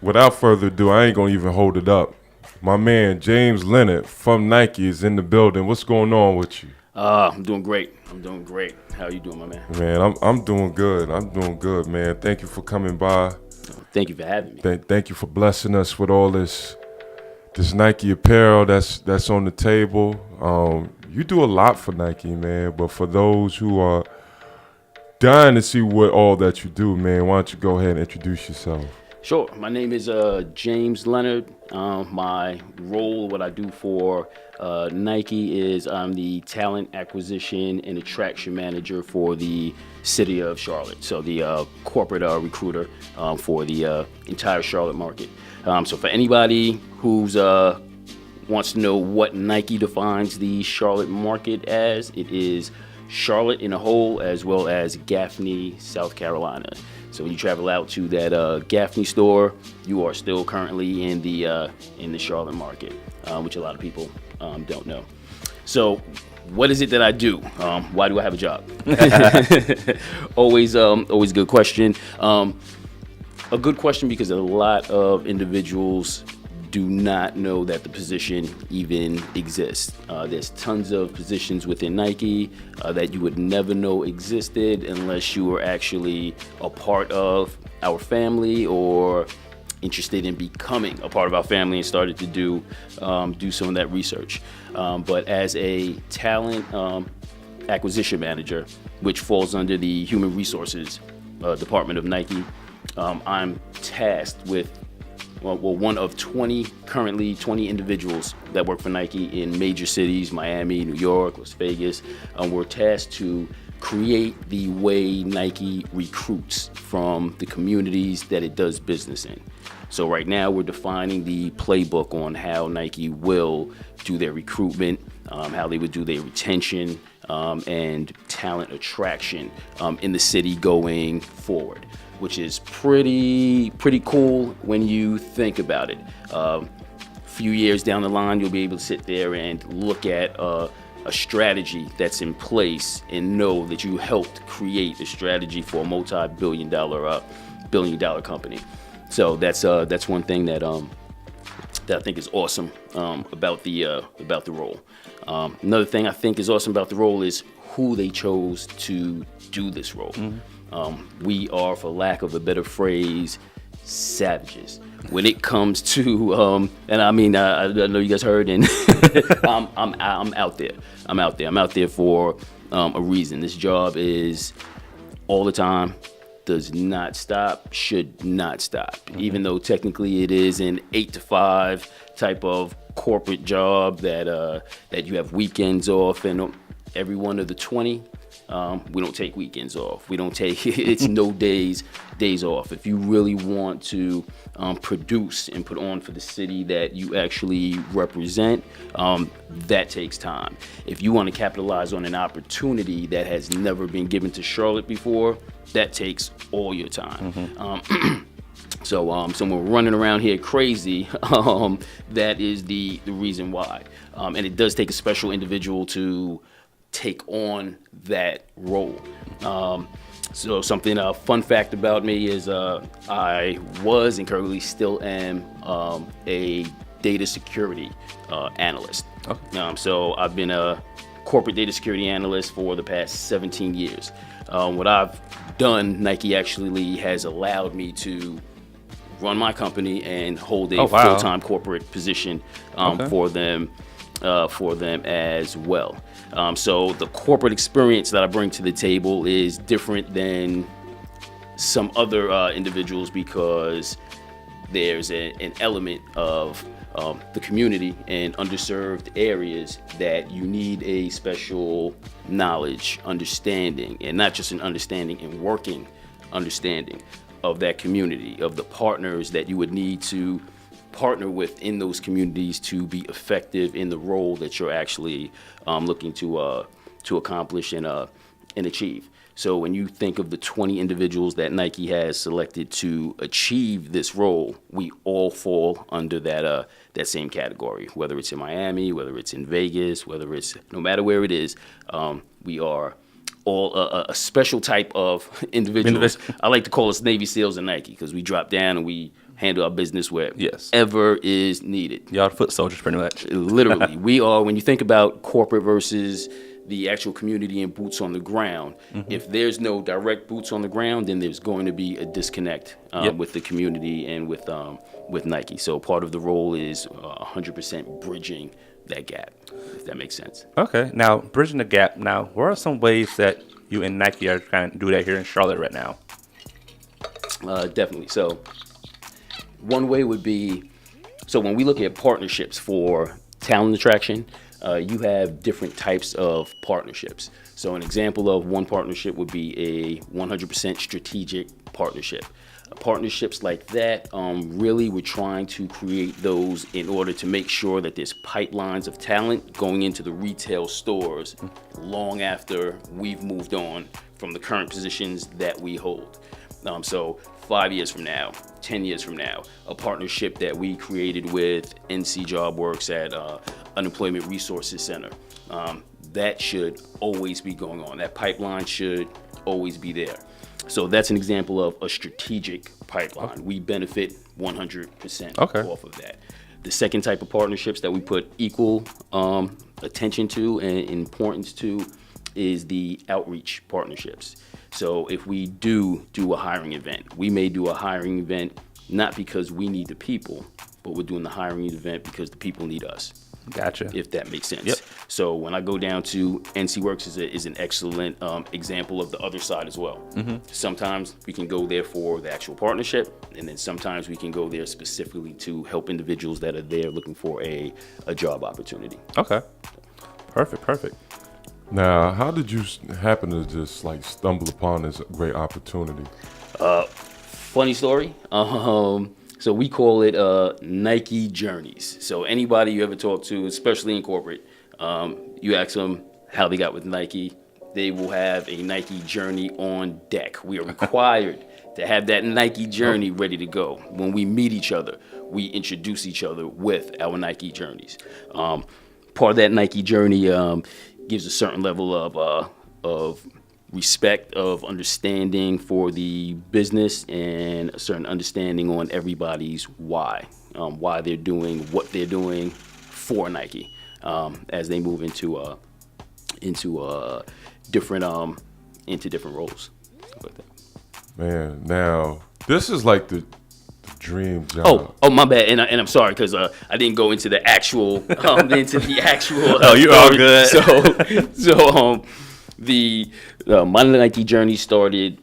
without further ado, I ain't gonna even hold it up. My man James Lennard from Nike is in the building. What's going on with you? I'm doing great. How are you doing, my man? Man, I'm doing good. I'm doing good, man. Thank you for coming by. Thank you for having me. Thank you for blessing us with all this Nike apparel that's on the table. You do a lot for Nike, man. But for those who are dying to see what all that you do, man, why don't you go ahead and introduce yourself? Sure. My name is James Lennard. My role, what I do for Nike is I'm the talent acquisition and attraction manager for the city of Charlotte. So the corporate recruiter for the entire Charlotte market. So for anybody who's wants to know what Nike defines the Charlotte market as, it is Charlotte in a whole as well as Gaffney, South Carolina. So when you travel out to that Gaffney store, you are still currently in the Charlotte market, which a lot of people don't know. So what is it that I do? Why do I have a job? Always a good question. A good question because a lot of individuals do not know that the position even exists. There's tons of positions within Nike that you would never know existed unless you were actually a part of our family or interested in becoming a part of our family and started to do some of that research. But as a talent acquisition manager, which falls under the human resources department of Nike, I'm tasked with one of 20 individuals that work for Nike in major cities, Miami, New York, Las Vegas. We're tasked to create the way Nike recruits from the communities that it does business in. So right now we're defining the playbook on how Nike will do their recruitment, how they would do their retention, and talent attraction in the city going forward, which is pretty cool when you think about it. A few years down the line, you'll be able to sit there and look at a strategy that's in place and know that you helped create a strategy for a multi-billion dollar company. So that's one thing that I think is awesome about the role. Another thing I think is awesome about the role is who they chose to do this role. We are, for lack of a better phrase, savages when it comes to and I mean I know you guys heard, and I'm out there. I'm out there for a reason. This job is all the time, does not stop, should not stop. Even though technically it is an 8 to 5 type of corporate job that you have weekends off, and every one of the 20. We don't take weekends off. We don't take, it's no days off. If you really want to produce and put on for the city that you actually represent, that takes time. If you want to capitalize on an opportunity that has never been given to Charlotte before, that takes all your time. So when we're running around here crazy, that is the reason why. And it does take a special individual to take on that role. So something, a fun fact about me is I was and currently still am a data security analyst. Okay. So I've been a corporate data security analyst for the past 17 years. What I've done, Nike actually has allowed me to run my company and hold a full-time corporate position for them as well. So the corporate experience that I bring to the table is different than some other individuals because there's an element of the community and underserved areas that you need a special knowledge, understanding, and not just an understanding and working understanding of that community, of the partners that you would need to partner with in those communities to be effective in the role that you're actually looking to accomplish and achieve. So when you think of the 20 individuals that Nike has selected to achieve this role, we all fall under that same category. Whether it's in Miami, whether it's in Vegas, whether it's no matter where it is, we are all a special type of individuals. I like to call us Navy SEALs and Nike because we drop down and we handle our business wherever is needed. Y'all foot soldiers, pretty much. Literally, we are. When you think about corporate versus the actual community and boots on the ground, if there's no direct boots on the ground, then there's going to be a disconnect with the community and with Nike. So part of the role is 100% bridging that gap, if that makes sense. Okay, now bridging the gap. Now, what are some ways that you and Nike are trying to do that here in Charlotte right now? Definitely. So one way would be, so when we look at partnerships for talent attraction, you have different types of partnerships. So an example of one partnership would be a 100% strategic partnership. Partnerships like that, really we're trying to create those in order to make sure that there's pipelines of talent going into the retail stores long after we've moved on from the current positions that we hold. So 5 years from now, 10 years from now, a partnership that we created with NC JobWorks at Unemployment Resources Center, that should always be going on. That pipeline should always be there. So that's an example of a strategic pipeline. Okay. We benefit 100% off of that. The second type of partnerships that we put equal attention to and importance to is the outreach partnerships. So if we do a hiring event, we may do a hiring event not because we need the people, but we're doing the hiring event because the people need us. Gotcha. If that makes sense. Yep. So when I go down to NC Works is an excellent example of the other side as well. Sometimes we can go there for the actual partnership, and then sometimes we can go there specifically to help individuals that are there looking for a job opportunity. Okay. Perfect. Now, how did you happen to just like stumble upon this great opportunity? Funny story. So we call it Nike Journeys. So anybody you ever talk to, especially in corporate, you ask them how they got with Nike, they will have a Nike journey on deck. We are required to have that Nike journey ready to go. When we meet each other, we introduce each other with our Nike journeys. Part of that Nike journey gives a certain level of respect, of understanding for the business, and a certain understanding on everybody's why they're doing what they're doing for Nike as they move into different roles. Stuff like that. Man, now this is like the dream job. Oh, my bad, and I'm sorry because I didn't go into the actual Oh, you're all good. So my Nike journey started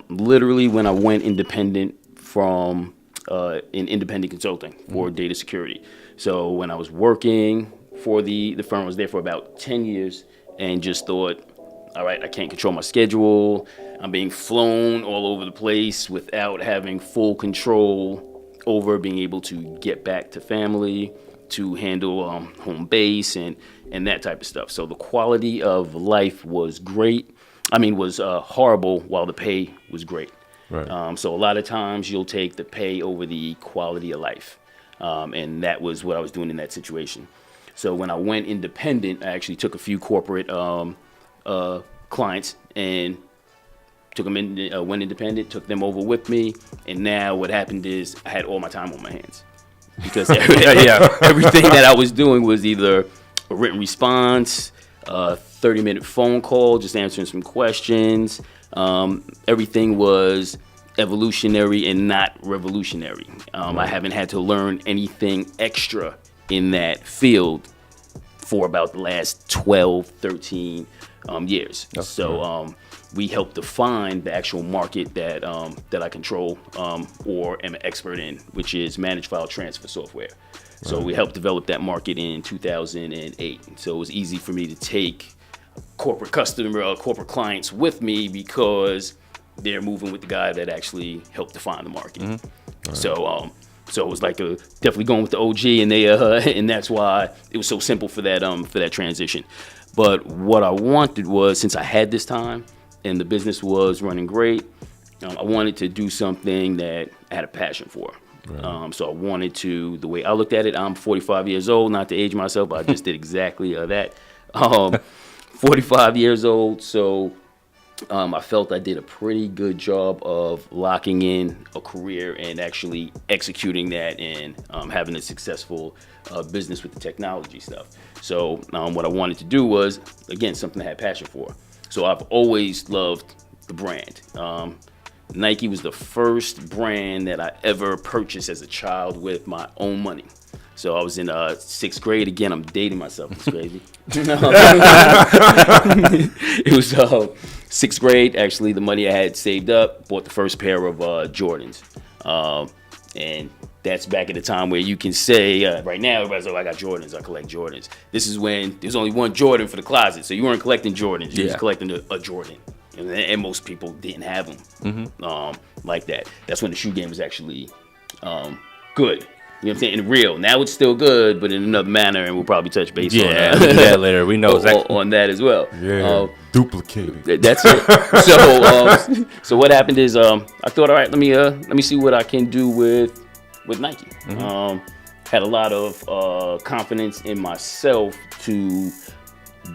literally when I went independent from in independent consulting for data security. So when I was working for the firm, I was there for about 10 years and just thought, all right, I can't control my schedule. I'm being flown all over the place without having full control over being able to get back to family, to handle home base and that type of stuff. So the quality of life was great. Was horrible while the pay was great. Right. So a lot of times you'll take the pay over the quality of life. And that was what I was doing in that situation. So when I went independent, I actually took a few corporate clients and took them in, went independent, took them over with me. And now what happened is I had all my time on my hands. Because everything that I was doing was either a written response, a 30-minute phone call, just answering some questions. Everything was evolutionary and not revolutionary. I haven't had to learn anything extra in that field for about the last 12, 13 years. That's so we help define the actual market that I control or am an expert in, which is managed file transfer software. So we helped develop that market in 2008. So it was easy for me to take corporate clients with me because they're moving with the guy that actually helped define the market. Right. So it was like definitely going with the OG, and and that's why it was so simple for that transition. But what I wanted was, since I had this time and the business was running great, I wanted to do something that I had a passion for. Right. So I wanted to, the way I looked at it, I'm 45 years old, not to age myself, but I just did exactly that. 45 years old, so I felt I did a pretty good job of locking in a career and actually executing that and having a successful business with the technology stuff. So what I wanted to do was, again, something I had passion for. So I've always loved the brand. Nike was the first brand that I ever purchased as a child with my own money. So I was in 6th grade. Again, I'm dating myself. It's crazy. It was 6th grade. Actually, the money I had saved up, bought the first pair of Jordans. And that's back at the time where you can say, right now, everybody's like, I got Jordans, I collect Jordans. This is when there's only one Jordan for the closet. So you weren't collecting Jordans, you was collecting a Jordan. And most people didn't have them like that. That's when the shoe game was actually good. You know what I'm saying? And real. Now it's still good, but in another manner, and we'll probably touch base on we'll do that later. We know exactly. on that as well. Yeah, duplicated. That's it. So what happened is I thought, all right, let me see what I can do with Nike. Had a lot of confidence in myself to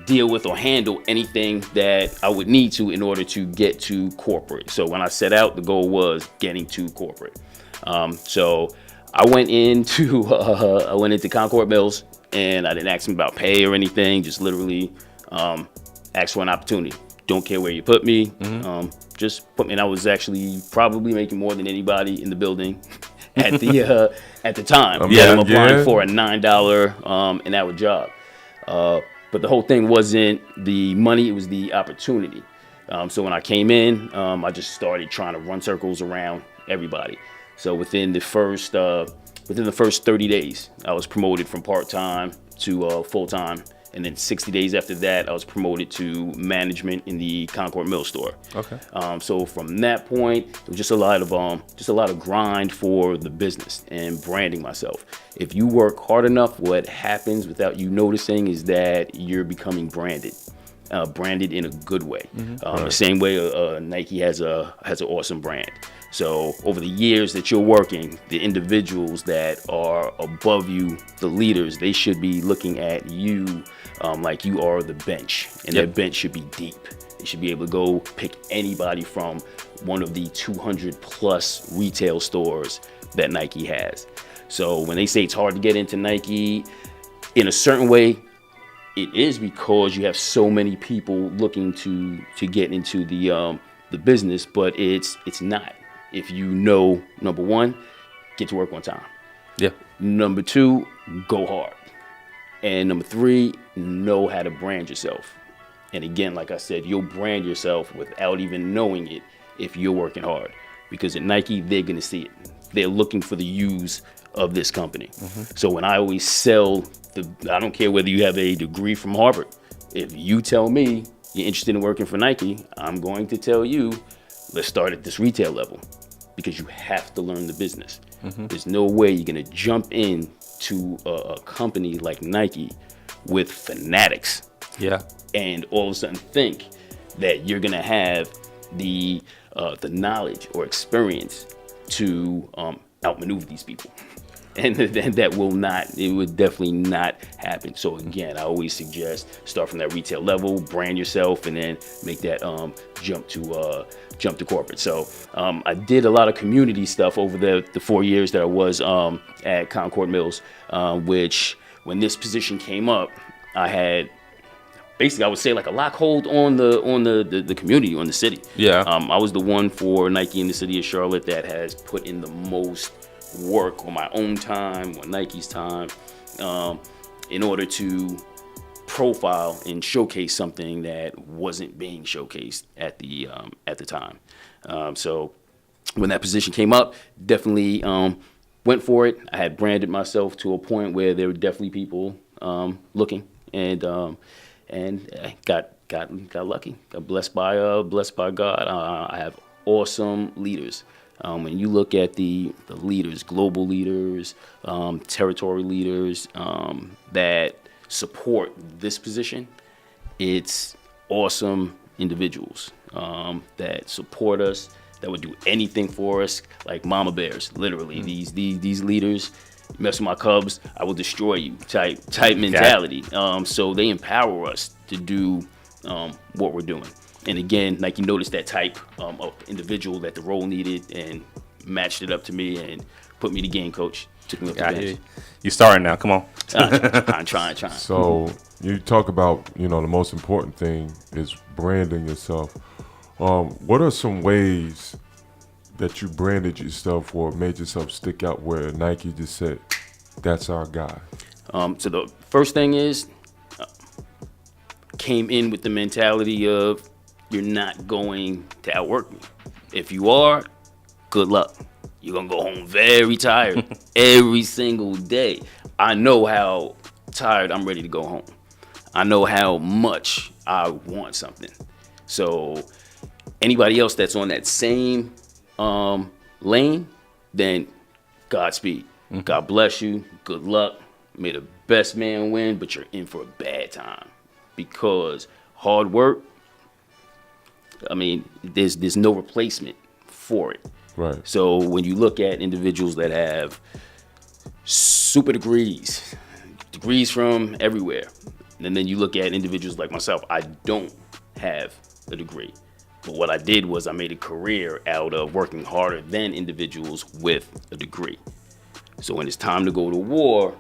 deal with or handle anything that I would need to in order to get to corporate. So when I set out, the goal was getting to corporate. So I went into Concord Mills, and I didn't ask them about pay or anything. Just literally asked for an opportunity. Don't care where you put me. Just put me. And I was actually probably making more than anybody in the building at the time. I'm applying for a $9 an hour job. But the whole thing wasn't the money; it was the opportunity. So when I came in, I just started trying to run circles around everybody. So within the first 30 days, I was promoted from part-time to full-time. And then 60 days after that, I was promoted to management in the Concord Mill store. Okay. So from that point, it was just a lot of grind for the business and branding myself. If you work hard enough, what happens without you noticing is that you're becoming branded. Branded in a good way. The same way Nike has an awesome brand. So over the years that you're working, the individuals that are above you, the leaders, they should be looking at you like you are the bench, and that bench should be deep. They should be able to go pick anybody from one of the 200 plus retail stores that Nike has. So when they say it's hard to get into Nike, in a certain way, it is because you have so many people looking to get into the business, but it's not. If you know, number one, get to work on time. Yeah. Number two, go hard. And number three, know how to brand yourself. And again, like I said, you'll brand yourself without even knowing it if you're working hard. Because at Nike, they're going to see it. They're looking for the use of this company. So when I always sell, I don't care whether you have a degree from Harvard. If you tell me you're interested in working for Nike, I'm going to tell you, let's start at this retail level, because you have to learn the business. There's no way you're going to jump in to a company like Nike with fanatics. Yeah. And all of a sudden think that you're going to have the knowledge or experience to outmaneuver these people. And that would definitely not happen. So again, I always suggest start from that retail level, brand yourself, and then make that jump to corporate. So I did a lot of community stuff over the 4 years that I was at Concord Mills, which when this position came up, I had basically, I would say, like a lockhold on the community, on the city. Yeah. I was the one for Nike in the city of Charlotte that has put in the most work on my own time, on Nike's time, in order to profile and showcase something that wasn't being showcased at the time. So when that position came up, definitely went for it. I had branded myself to a point where there were definitely people looking, and I got lucky. Got blessed by God. I have awesome leaders. When you look at the leaders, global leaders, territory leaders that support this position, it's awesome individuals that support us, that would do anything for us, like mama bears, literally. These leaders, mess with my cubs, I will destroy you type mentality. So they empower us to do what we're doing. And again, Nike noticed that type of individual that the role needed and matched it up to me and put me the game coach. Took me up the bench. You starting now? Come on. I'm trying. So you talk about, the most important thing is branding yourself. What are some ways that you branded yourself or made yourself stick out where Nike just said, that's our guy? So the first thing is, came in with the mentality of, you're not going to outwork me. If you are, good luck. You're going to go home very tired every single day. I know how tired I'm ready to go home. I know how much I want something. So anybody else that's on that same lane, then Godspeed. God bless you. Good luck. May the best man win, but you're in for a bad time. Because hard work, I mean, there's no replacement for it. Right. So when you look at individuals that have super degrees from everywhere, and then you look at individuals like myself, I don't have a degree. But what I did was I made a career out of working harder than individuals with a degree. So when it's time to go to war,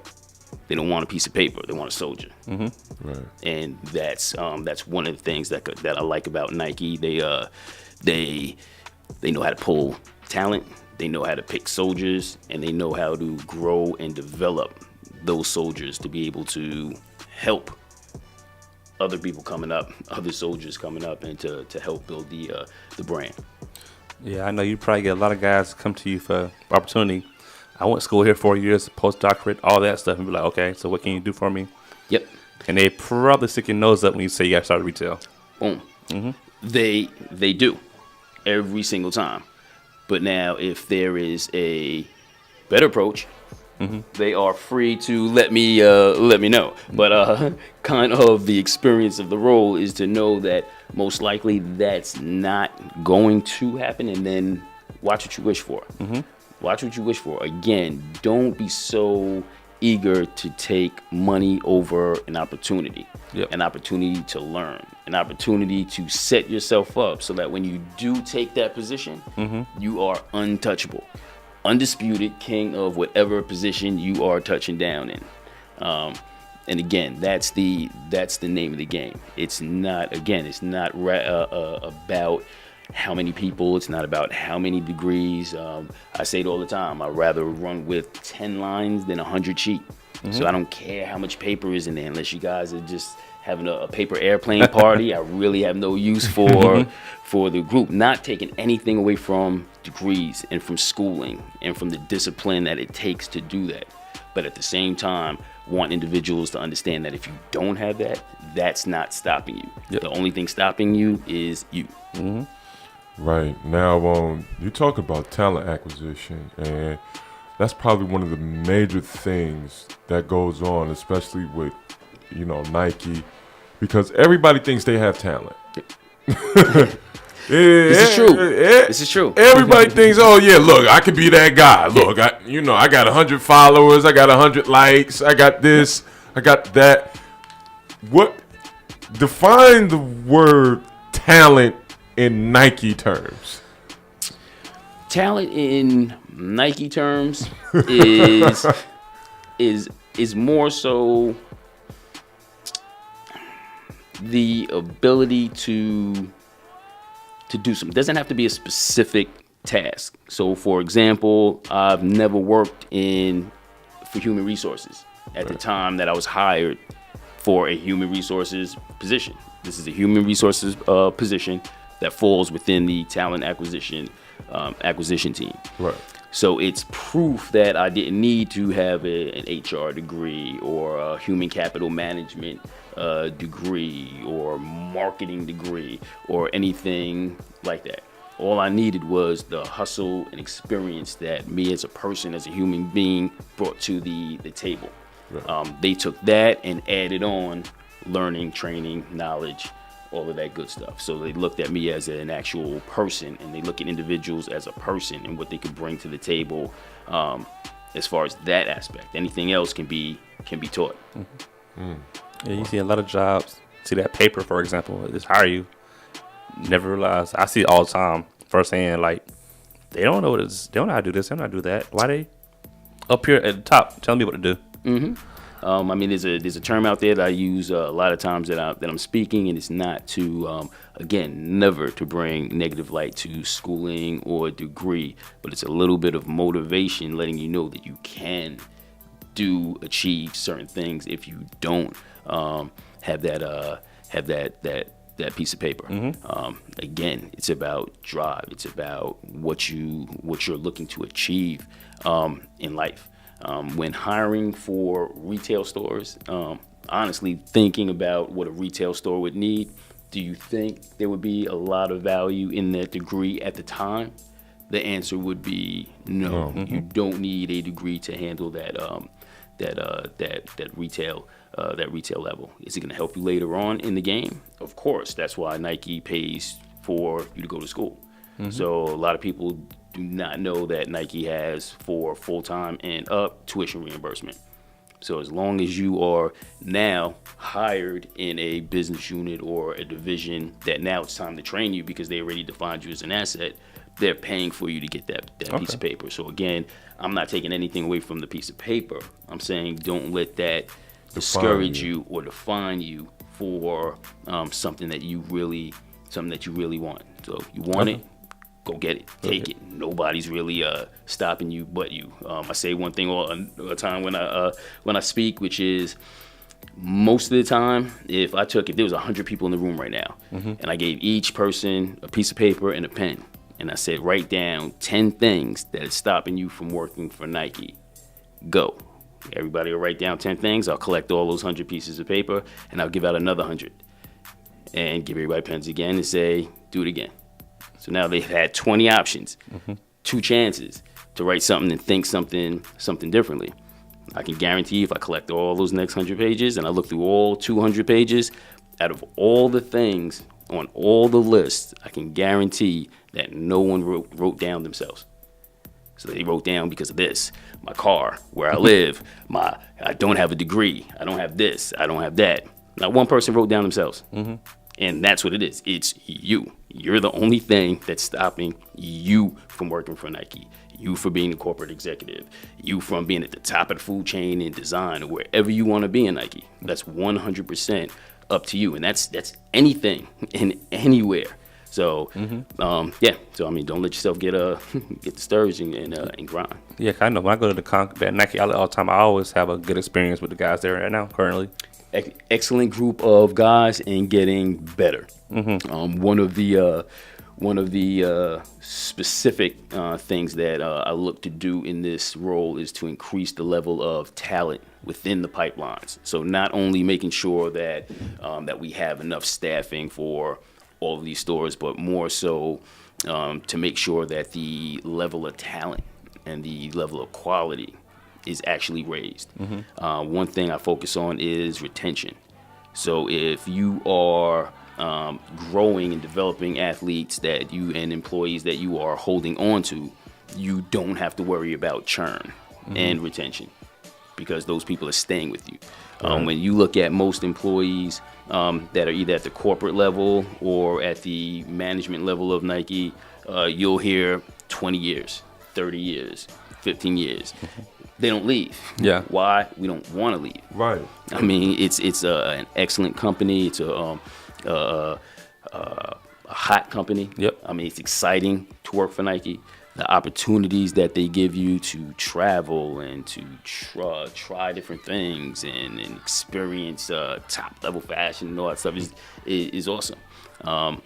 they don't want a piece of paper. They want a soldier. Mm-hmm. Right. And that's one of the things that I like about Nike. They know how to pull talent. They know how to pick soldiers, and they know how to grow and develop those soldiers to be able to help other people coming up, other soldiers coming up, and to help build the brand. Yeah, I know you probably get a lot of guys come to you for opportunity. I went to school here 4 years, postdoctorate, all that stuff, and be like, okay, so what can you do for me? Yep. And they probably stick your nose up when you say you got to start retail. Boom. Mm-hmm. They do every single time. But now, if there is a better approach, they are free to let me know. But kind of the experience of the role is to know that most likely that's not going to happen, and then watch what you wish for. Watch what you wish for. Again, don't be so eager to take money over an opportunity. Yep. An opportunity to learn, an opportunity to set yourself up so that when you do take that position, you are untouchable, undisputed king of whatever position you are touching down in. And again, that's the name of the game. It's not about how many people. It's not about how many degrees. I say it all the time. I'd rather run with 10 lines than 100 sheep. So I don't care how much paper is in there, unless you guys are just having a paper airplane party. I really have no use for the group. Not taking anything away from degrees and from schooling and from the discipline that it takes to do that. But at the same time, want individuals to understand that if you don't have that, that's not stopping you. Yep. The only thing stopping you is you. Right. Now, you talk about talent acquisition, and that's probably one of the major things that goes on, especially with, Nike, because everybody thinks they have talent. This is true. Everybody thinks, oh yeah, look, I could be that guy. Look, I got 100 followers, I got 100 likes, I got this, I got that. What? Define the word talent in Nike terms. Talent in Nike terms is more so the ability to do something. It doesn't have to be a specific task. So, for example, I've never worked for human resources at the time that I was hired for a human resources position. This is a human resources position that falls within the talent acquisition team. Right. So it's proof that I didn't need to have an HR degree or a human capital management degree or marketing degree or anything like that. All I needed was the hustle and experience that me as a person, as a human being, brought to the table. Right. They took that and added on learning, training, knowledge, all of that good stuff. So they looked at me as an actual person, and they look at individuals as a person and what they could bring to the table as far as that aspect. Anything else can be taught. Yeah, you see a lot of jobs. See that paper, for example, just hire you. Never realized. I see it all the time firsthand. Like, they don't know they don't know how to do this. They don't know how to do that. Why they up here at the top telling me what to do? I mean, there's a term out there that I use a lot of times that I'm speaking, and it's not to, again, never to bring negative light to schooling or degree, but it's a little bit of motivation, letting you know that you can achieve certain things if you don't have that piece of paper. Again, it's about drive. It's about what you're looking to achieve in life. When hiring for retail stores, honestly thinking about what a retail store would need, do you think there would be a lot of value in that degree at the time? The answer would be no. You don't need a degree to handle that retail level. Is it going to help you later on in the game? Of course. That's why Nike pays for you to go to school. So a lot of people do not know that Nike has for full-time and up tuition reimbursement. So as long as you are now hired in a business unit or a division that now it's time to train you because they already defined you as an asset, they're paying for you to get that piece of paper. So again, I'm not taking anything away from the piece of paper. I'm saying don't let that discourage you or define you for something that you really want. So you want it, go get it, take it. Nobody's really stopping you but you. I say one thing all the time when I speak, which is most of the time, if there was 100 people in the room right now, and I gave each person a piece of paper and a pen, and I said, write down 10 things that is stopping you from working for Nike. Go. Everybody will write down 10 things. I'll collect all those 100 pieces of paper, and I'll give out another 100. And give everybody pens again and say, do it again. So now they've had 20 options, 2 chances to write something and think something differently. I can guarantee if I collect all those next 100 pages and I look through all 200 pages, out of all the things on all the lists, I can guarantee that no one wrote down themselves. So they wrote down because of this, my car, where I live, I don't have a degree, I don't have this, I don't have that. Not one person wrote down themselves. And that's what it is. It's you. You're the only thing that's stopping you from working for Nike, you from being a corporate executive, you from being at the top of the food chain in design or wherever you want to be in Nike. That's 100% up to you. And that's anything and anywhere. So, So, I mean, don't let yourself get discouraged and grind. Yeah, I know. When I go to the Nike outlet all the time, I always have a good experience with the guys there right now, currently. Excellent group of guys and getting better. One of the specific things that I look to do in this role is to increase the level of talent within the pipelines. So not only making sure that we have enough staffing for all of these stores, but more so to make sure that the level of talent and the level of quality is actually raised. One thing I focus on is retention. So if you are growing and developing athletes and employees that you are holding on to, you don't have to worry about churn and retention because those people are staying with you. When you look at most employees that are either at the corporate level or at the management level of Nike, you'll hear 20 years, 30 years, 15 years. They don't leave. Yeah. Why? We don't want to leave. Right. I mean, it's an excellent company. It's a hot company. Yep. I mean, it's exciting to work for Nike. The opportunities that they give you to travel and to try different things and experience top level fashion and all that stuff is awesome. And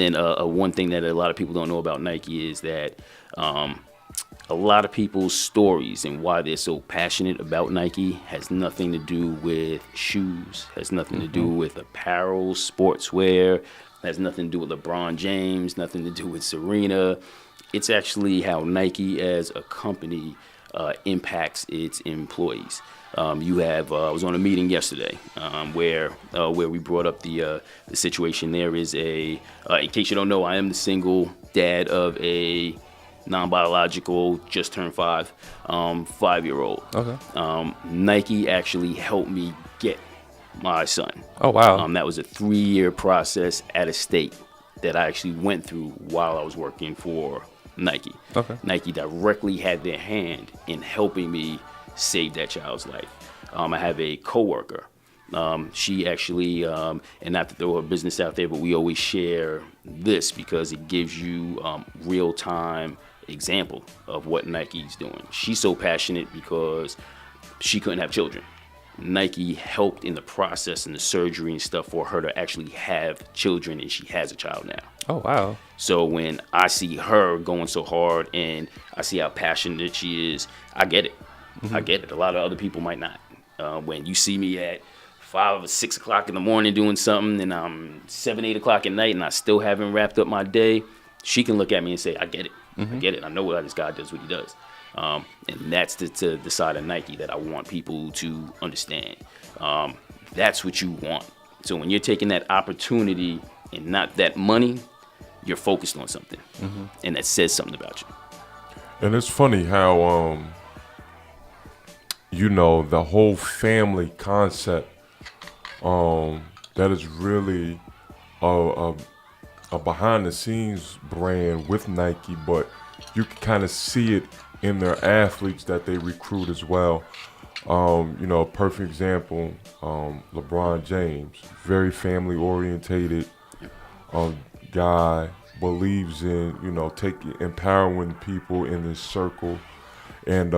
then one thing that a lot of people don't know about Nike is that a lot of people's stories and why they're so passionate about Nike has nothing to do with shoes, has nothing to do with apparel, sportswear, has nothing to do with LeBron James, nothing to do with Serena. It's actually how Nike as a company impacts its employees. I was on a meeting yesterday where we brought up the situation. There is in case you don't know, I am the single dad of a non-biological, just turned 5-year-old. Okay. Nike actually helped me get my son. Oh, wow. That was a 3-year process at a state that I actually went through while I was working for Nike. Okay. Nike directly had their hand in helping me save that child's life. I have a coworker. She actually, and not to throw her business out there, but we always share this because it gives you real-time example of what Nike's doing. She's so passionate because she couldn't have children. Nike helped in the process and the surgery and stuff for her to actually have children, and she has a child now. Oh, wow. So when I see her going so hard and I see how passionate she is, I get it. I get it. A lot of other people might not. When you see me at 5 or 6 o'clock in the morning doing something and I'm 7, 8 o'clock at night and I still haven't wrapped up my day, she can look at me and say, I get it. I get it. I know why this guy does what he does. And that's the side of Nike that I want people to understand. That's what you want. So when you're taking that opportunity and not that money, you're focused on something. And that says something about you. And it's funny how, the whole family concept, that is really a behind the scenes brand with Nike, but you can kind of see it in their athletes that they recruit as well. A perfect example, LeBron James, very family orientated guy, believes in, empowering people in his circle. And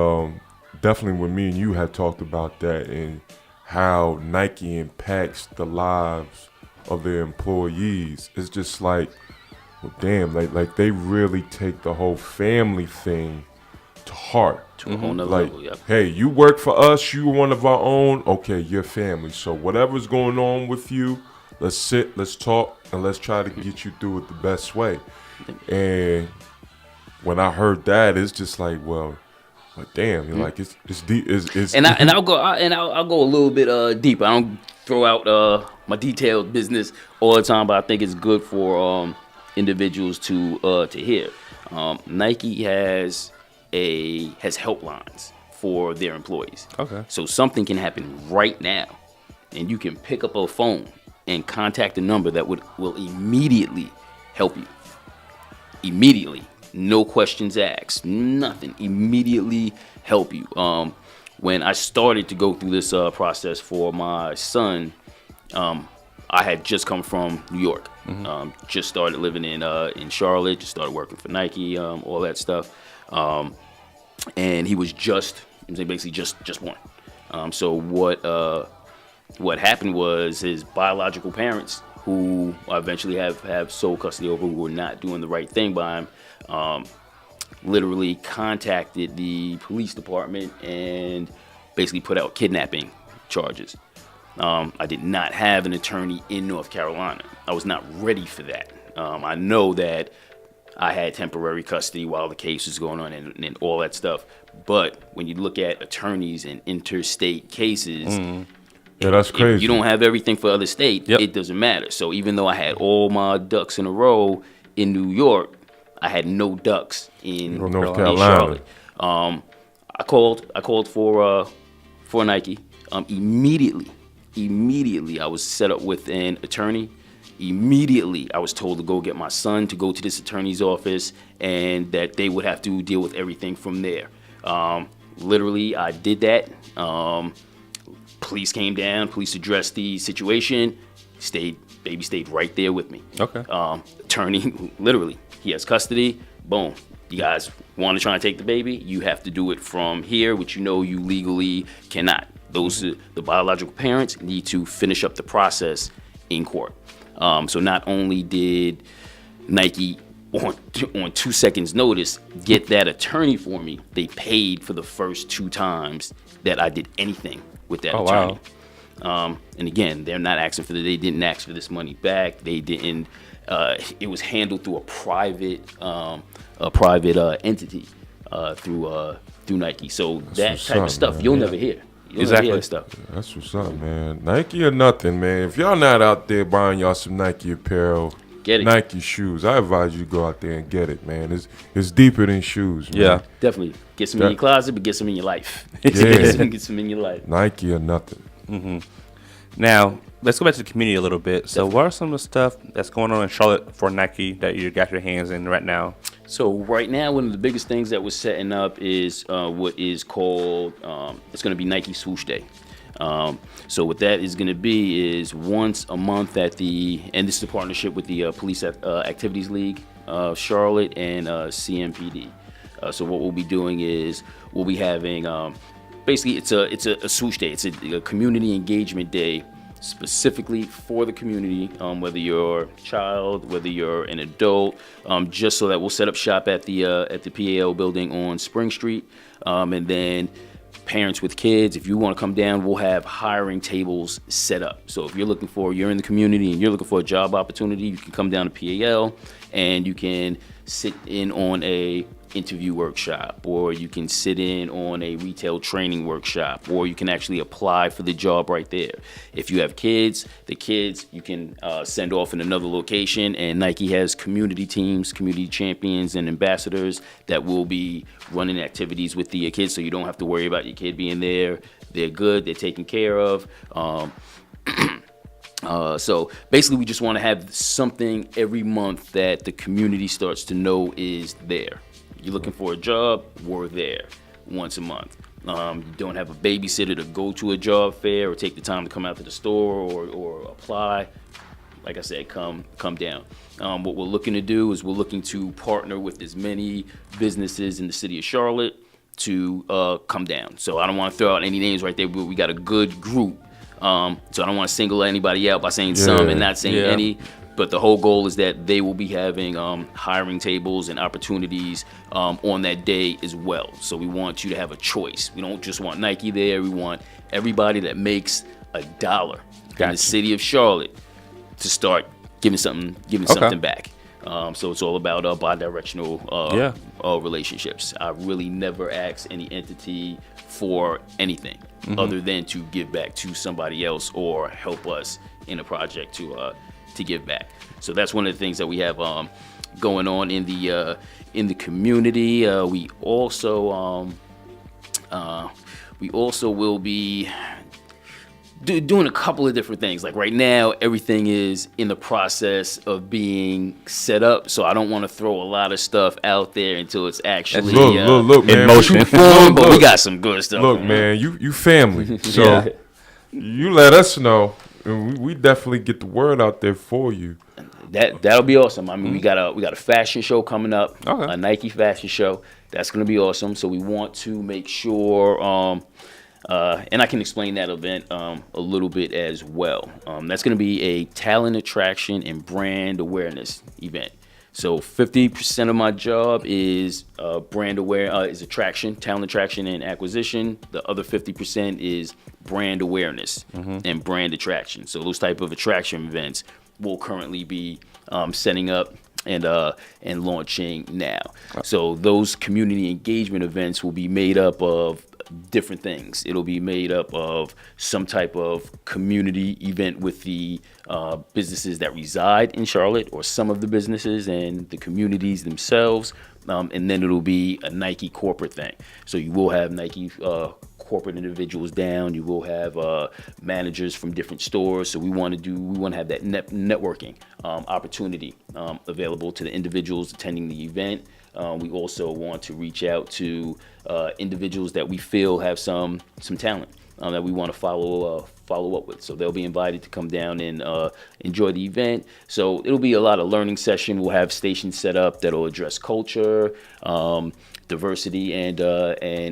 definitely when me and you had talked about that and how Nike impacts the lives of their employees, it's just like, well, damn, like they really take the whole family thing to heart. To a whole nother Like, level, yep. hey, you work for us, you one of our own, okay, you're family. So whatever's going on with you, let's sit, let's talk, and let's try to get you through it the best way. And when I heard that, it's just like, well, damn, you're like it's deep. It's And I'll go a little bit deeper. I don't throw out my detailed business all the time, but I think it's good for individuals to hear. Nike has helplines for their employees. Okay. So something can happen right now, and you can pick up a phone and contact a number that will immediately help you. Immediately. No questions asked, nothing. Immediately help you. When I started to go through this process for my son, I had just come from New York. Just started living in Charlotte. Just started working for Nike, all that stuff. And he was basically just born. So what happened was his biological parents, who I eventually have sole custody over, who were not doing the right thing by him, literally contacted the police department and basically put out kidnapping charges. I did not have an attorney in North Carolina. I was not ready for that. I know that I had temporary custody while the case was going on and all that stuff. But when you look at attorneys in interstate cases, yeah, that's crazy. If you don't have everything for other state, it doesn't matter. So even though I had all my ducks in a row in New York, I had no ducks in North Carolina. I called for Nike. Immediately I was set up with an attorney. Immediately I was told to go get my son to go to this attorney's office and that they would have to deal with everything from there. Literally I did that. Police came down, police addressed the situation, baby stayed right there with me. Okay. Attorney, literally, he has custody, boom. You guys want to try and take the baby, you have to do it from here, which you legally cannot. The biological parents need to finish up the process in court. So not only did Nike on 2 seconds notice get that attorney for me, they paid for the first 2 times that I did anything with that attorney. Wow. And again, they're not asking they didn't ask for this money back. They didn't. It was handled through a private entity through Nike. So that type of stuff you'll never hear. You'll never hear that stuff. That's what's up, man. Nike or nothing, man. If y'all not out there buying y'all some Nike apparel, get it. Nike shoes, I advise you go out there and get it, man. It's deeper than shoes, man. Yeah, definitely. Get some in your closet, but get some in your life. Yeah. Get some in your life. Nike or nothing. Now, let's go back to the community a little bit. So, what are some of the stuff that's going on in Charlotte for Nike that you got your hands in right now? So right now, one of the biggest things that we're setting up is what is called, it's going to be Nike Swoosh Day. So what that is going to be is once a month and this is a partnership with the Police Activities League, Charlotte, and CMPD. So what we'll be doing is we'll be having, basically it's a swoosh day. It's a community engagement day specifically for the community, whether you're a child, whether you're an adult, just so that we'll set up shop at the PAL building on Spring Street, and then parents with kids, if you want to come down, we'll have hiring tables set up. So if you're in the community and you're looking for a job opportunity, you can come down to PAL and you can sit in on a interview workshop, or you can sit in on a retail training workshop, or you can actually apply for the job right there. If you have kids, you can send off in another location, and Nike has community teams, community champions, and ambassadors that will be running activities with the kids, so you don't have to worry about your kid being there. They're good, they're taken care of. So basically, we just want to have something every month that the community starts to know is there. You're looking for a job, we're there once a month. You don't have a babysitter to go to a job fair or take the time to come out to the store or apply. Like I said, come down. What we're looking to do is we're looking to partner with as many businesses in the city of Charlotte to come down. So I don't want to throw out any names right there, but we got a good group. So I don't want to single anybody out by saying some and not saying any. But the whole goal is that they will be having hiring tables and opportunities on that day as well. So we want you to have a choice. We don't just want Nike there. We want everybody that makes $1 in the city of Charlotte to start giving something back. So it's all about bi-directional relationships. I really never ask any entity for anything other than to give back to somebody else or help us in a project to give back. So that's one of the things that we have going on in the community. We also will be doing a couple of different things. Like right now, everything is in the process of being set up, so I don't want to throw a lot of stuff out there until it's actually look, man, in motion. But we got some good stuff. Look, man, you family, so you let us know, and we definitely get the word out there for you. That'll be awesome. I mean, we got a fashion show coming up, a Nike fashion show. That's gonna be awesome. So we want to make sure, and I can explain that event a little bit as well. That's gonna be a talent attraction and brand awareness event. So 50% of my job is is attraction, talent attraction and acquisition. The other 50% is brand awareness and brand attraction. So those type of attraction events will currently be setting up and launching now. So those community engagement events will be made up of different things. It'll be made up of some type of community event with the businesses that reside in Charlotte, or some of the businesses and the communities themselves, and then it'll be a Nike corporate thing. So you will have Nike corporate individuals down. You will have managers from different stores. So we want to have that networking opportunity available to the individuals attending the event. We also want to reach out to individuals that we feel have some talent that we want to follow up with. So they'll be invited to come down and enjoy the event. So it'll be a lot of learning session. We'll have stations set up that'll address culture, diversity, and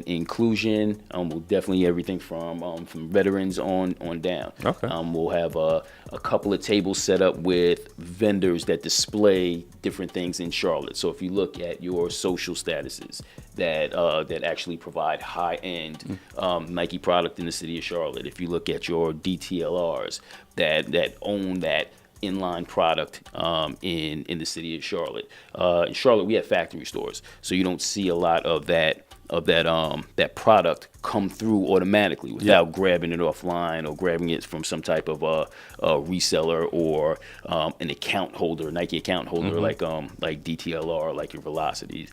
inclusion. We'll definitely everything from veterans on down. Okay. We'll have a couple of tables set up with vendors that display different things in Charlotte. So if you look at your social statuses that actually provide high-end Nike product in the city of Charlotte, if you look at your DTLRs that own that inline product in the city of Charlotte. In Charlotte, we have factory stores, so you don't see a lot of that that product come through automatically without grabbing it offline or grabbing it from some type of reseller or an account holder, Nike account holder, like DTLR, like your Velocities,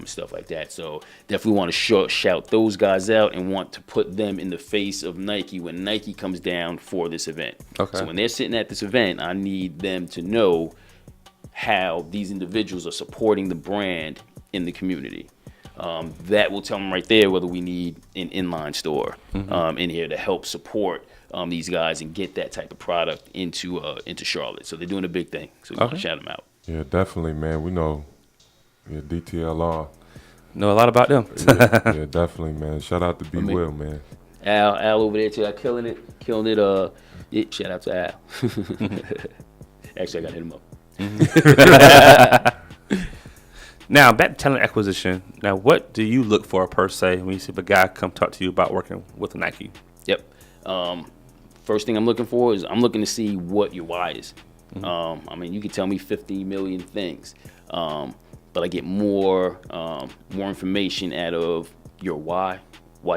stuff like that. So definitely want to shout those guys out and want to put them in the face of Nike when Nike comes down for this event. Okay. So when they're sitting at this event, I need them to know how these individuals are supporting the brand in the community. That will tell them right there whether we need an inline store in here to help support these guys and get that type of product into Charlotte. So they're doing a big thing. So we want to shout them out. Yeah, definitely, man. We know DTLR. Know a lot about them. yeah, definitely, man. Shout out to B Will, man. Al over there too, killing it. Shout out to Al. Actually, I got to hit him up. Now, back to talent acquisition. Now, what do you look for per se when you see if a guy come talk to you about working with Nike? Yep. First thing I'm looking for is I'm looking to see what your why is. I mean, you can tell me 50 million things, but I get more information out of your why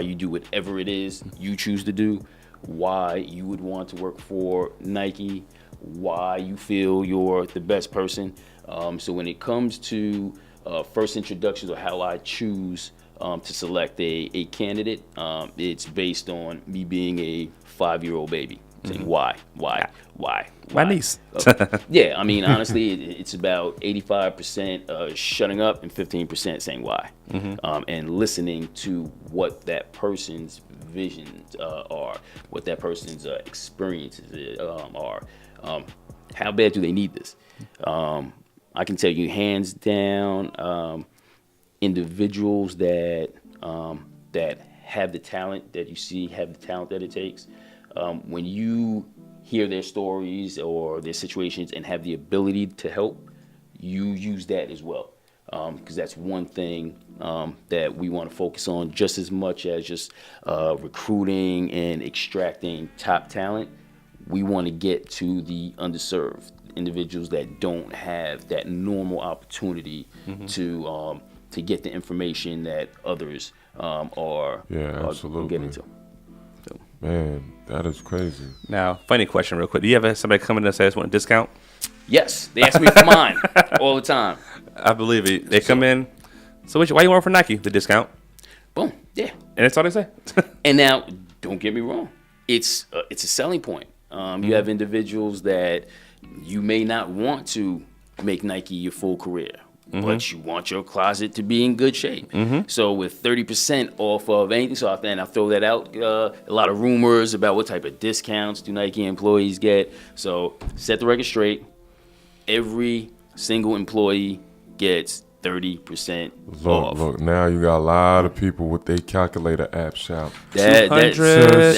you do whatever it is you choose to do, why you would want to work for Nike, why you feel you're the best person. So when it comes to first introductions or how I choose to select a candidate, it's based on me being a 5-year-old baby. Saying why? My niece. Yeah, I mean, honestly, it's about 85% shutting up and 15% saying why. And listening to what that person's visions are, what that person's experiences are. How bad do they need this? I can tell you hands down, individuals that have the talent that you see, have the talent that it takes. When you hear their stories or their situations and have the ability to help, you use that as well. Because that's one thing that we want to focus on just as much as just recruiting and extracting top talent. We want to get to the underserved individuals that don't have that normal opportunity to get the information that others are getting to. So. Man, that is crazy. Now, funny question real quick. Do you ever have somebody come in and say, I just want a discount? Yes, they ask me for mine all the time. I believe it. They come in, so why you work for Nike? The discount? Boom, yeah. And that's all they say? And now, don't get me wrong. It's a selling point. You have individuals that you may not want to make Nike your full career, but you want your closet to be in good shape. So with 30% off of anything, so I throw that out. A lot of rumors about what type of discounts do Nike employees get. So set the record straight. Every single employee gets 30% off. Look, now you got a lot of people with their calculator apps out. That's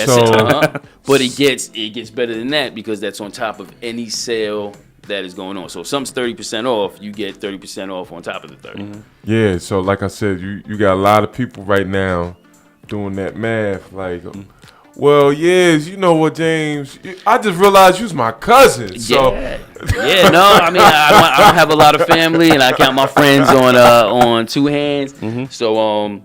So- but it gets better than that because that's on top of any sale that is going on. So if something's 30% off, you get 30% off on top of the 30. Yeah, so like I said, you got a lot of people right now doing that math. Like, well, yes, you know what, James? I just realized you was my cousin. So Yeah, no, I mean, I don't have a lot of family, and I count my friends on two hands. So,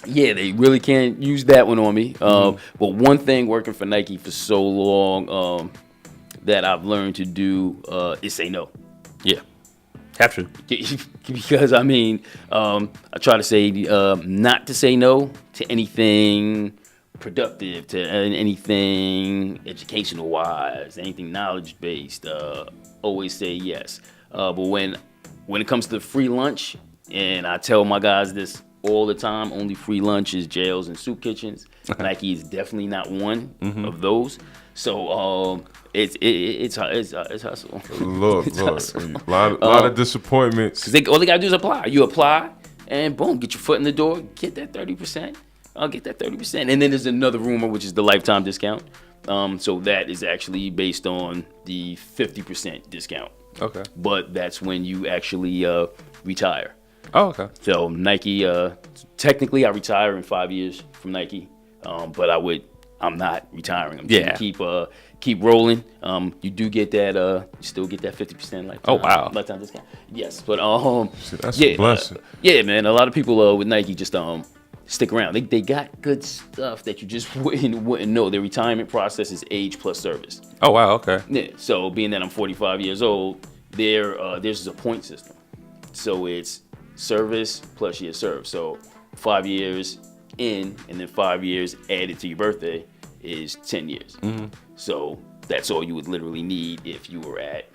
yeah, they really can't use that one on me. But one thing working for Nike for so long that I've learned to do is say no. Yeah. Have to. Because, I mean, I try to say not to say no to anything productive, to anything educational wise, anything knowledge based. Always say yes. But when it comes to free lunch, and I tell my guys this all the time, only free lunch is jails and soup kitchens. Nike is definitely not one of those. So it's hustle. Look, hustle. a lot of disappointments. Because all they gotta do is apply. You apply, and boom, get your foot in the door, get that 30%. I'll get that 30%. And then there's another rumor, which is the lifetime discount. So that is actually based on the 50% discount. Okay. But that's when you actually retire. Oh, okay. So Nike, technically I retire in 5 years from Nike, but I'm not retiring. I'm just gonna keep rolling. You do get that, you still get that 50% lifetime discount. Yes, but that's a blessing. Yeah, man. A lot of people with Nike just stick around. They got good stuff that you just wouldn't know. Their retirement process is age plus service. Oh wow, okay. Yeah. So being that I'm 45 years old, there's a point system. So it's service plus years served. So 5 years in, and then 5 years added to your birthday is 10 years. So that's all you would literally need if you were at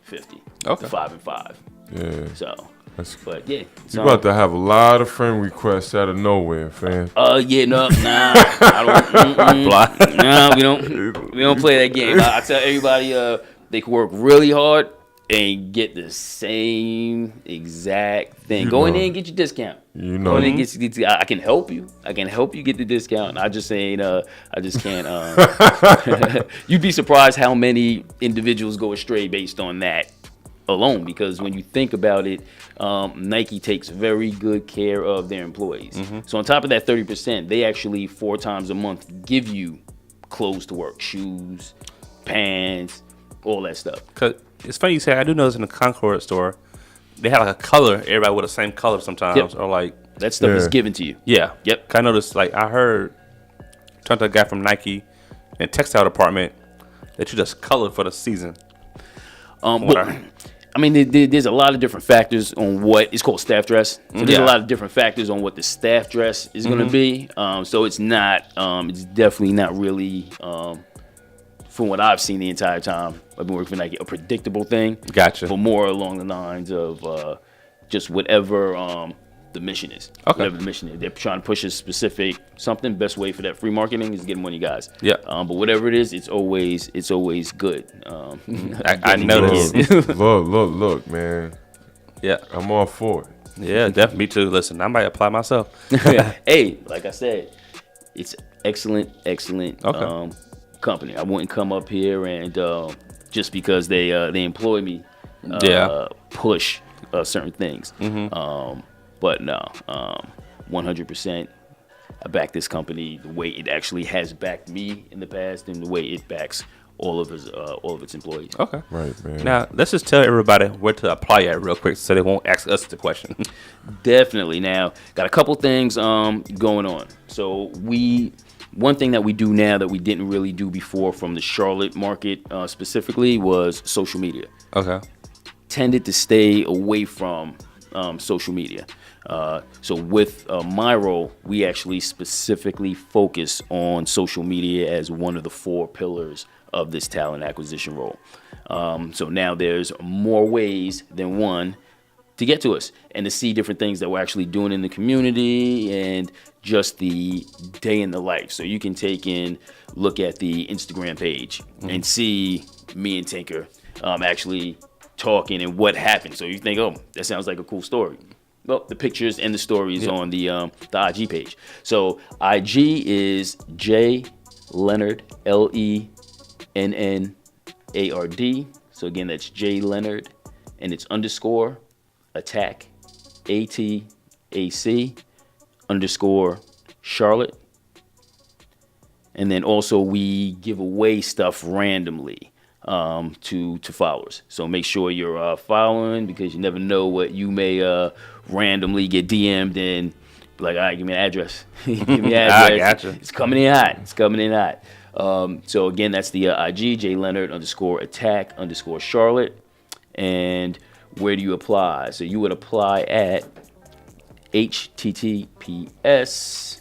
50. Okay. 5 and 5. Yeah. So, That's, but yeah. you about to have a lot of friend requests out of nowhere, fam. Yeah, nah, I don't. Nah, we don't play that game. I tell everybody, they can work really hard and get the same exact thing. You Go in know. there and get your discount. You know. Go in there and get I can help you. I can help you get the discount. I just ain't. I just can't. You'd be surprised how many individuals go astray based on that alone. Because when you think about it, Nike takes very good care of their employees. So on top of that 30%, they actually 4 times a month give you clothes to work, shoes, pants, all that stuff. Cause it's funny you say. I do notice in the Concord store, they have like a color. Everybody with the same color sometimes, Yep. or like That stuff is Yeah. given to you. yeah. Yep. I noticed like I heard talking to a guy from Nike in textile department that you just colored for the season. Well, I mean, there's a lot of different factors on what it's called staff dress. So there's a lot of different factors on what the staff dress is going to be. So it's not, it's definitely not really, from what I've seen the entire time I've been working for Nike, a predictable thing. Gotcha. But more along the lines of just whatever the mission is. Okay. Whatever the mission is. They're trying to push a specific something. Best way for that free marketing is getting money, guys. Yeah. But whatever it is, it's always good. I noticed. Look, man. Yeah. I'm all for it. Yeah, definitely. Me too. Listen, I might apply myself. Hey, like I said, it's excellent Okay. company. I wouldn't come up here and just because they employ me, push certain things. But no, 100%. I back this company the way it actually has backed me in the past, and the way it backs all of its employees. Okay. Right, man. Now, let's just tell everybody where to apply at real quick so they won't ask us the question. Definitely. Now, got a couple things going on. So one thing that we do now that we didn't really do before from the Charlotte market specifically was social media. Okay. Tended to stay away from social media. So with my role, we actually specifically focus on social media as one of the 4 pillars of this talent acquisition role. So now there's more ways than one to get to us and to see different things that we're actually doing in the community and just the day in the life. So you can look at the Instagram page and see me and Tinker actually talking and what happened. So you think, oh, that sounds like a cool story. Well, the pictures and the stories on the IG page. So IG is J Lennard, Lennard. So again, that's J Lennard, and it's _ attack, ATAC _ Charlotte. And then also we give away stuff randomly to followers. So make sure you're following, because you never know what you may randomly get DM'd and be like, all right, give me an address. Give me an address. I gotcha. It's coming in hot. So again, that's the IG, J Lennard _ attack _ Charlotte. And where do you apply? So you would apply at https://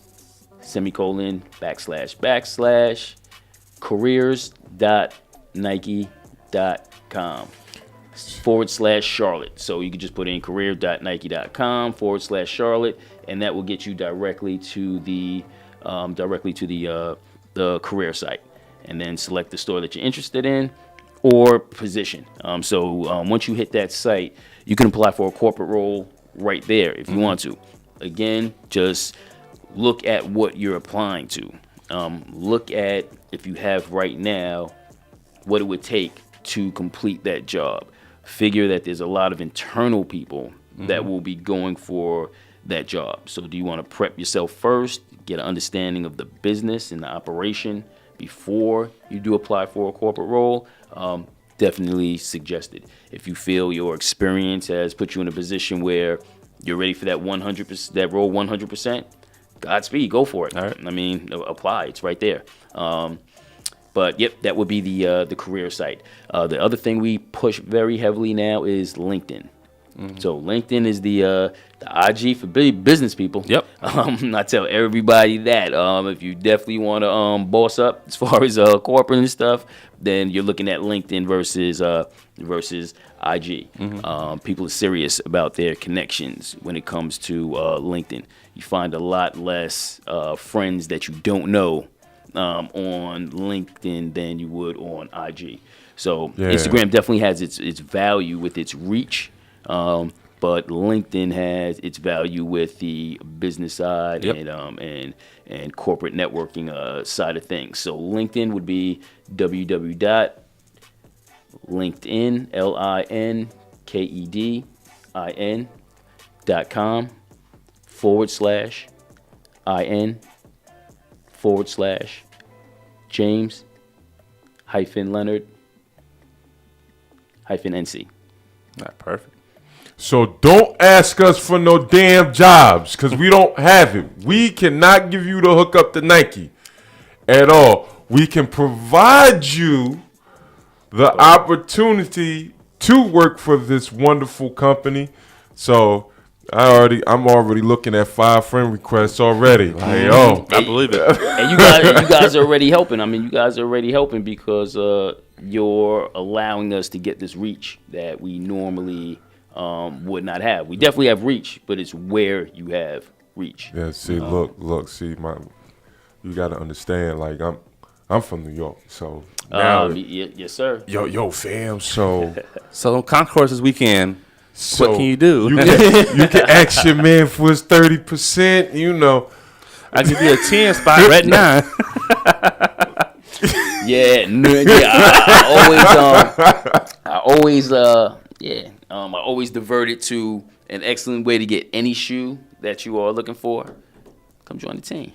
careers.nike.com / Charlotte. So you can just put in career.nike.com / Charlotte, and that will get you directly to the career site, and then select the store that you're interested in or position. So once you hit that site, you can apply for a corporate role right there if you want to. Again, just look at what you're applying to. Look at, if you have right now, what it would take to complete that job. Figure that there's a lot of internal people that will be going for that job. So do you want to prep yourself first, get an understanding of the business and the operation before you do apply for a corporate role? Definitely suggested. If you feel your experience has put you in a position where you're ready for that 100%, that role 100%, Godspeed, go for it. All right. I mean, apply. It's right there. But yep, that would be the career site. The other thing we push very heavily now is LinkedIn. So LinkedIn is the IG for business people. Yep. I tell everybody that if you definitely want to boss up as far as corporate and stuff, then you're looking at LinkedIn versus IG. People are serious about their connections when it comes to LinkedIn. You find a lot less friends that you don't know on LinkedIn than you would on IG. So Instagram definitely has its value with its reach. But LinkedIn has its value with the business side and corporate networking side of things. So LinkedIn would be www.linkedin.com/IN/James-Lennard-NC. All right, perfect. So don't ask us for no damn jobs because we don't have it. We cannot give you the hookup to Nike at all. We can provide you the opportunity to work for this wonderful company. So I'm already looking at 5 friend requests already. Like, I believe it. And you guys are already helping. I mean, you guys are already helping because you're allowing us to get this reach that we normally would not have. We definitely have reach, but it's where you have reach. Yeah, see, look, see, you got to understand, like, I'm from New York, so now, yes, sir. Yo, fam, so So Concourse this weekend. so What can you do? You can ask your man for his 30%, you know. I give you a 10 spot right now. I always divert it to an excellent way to get any shoe that you are looking for. Come join the team.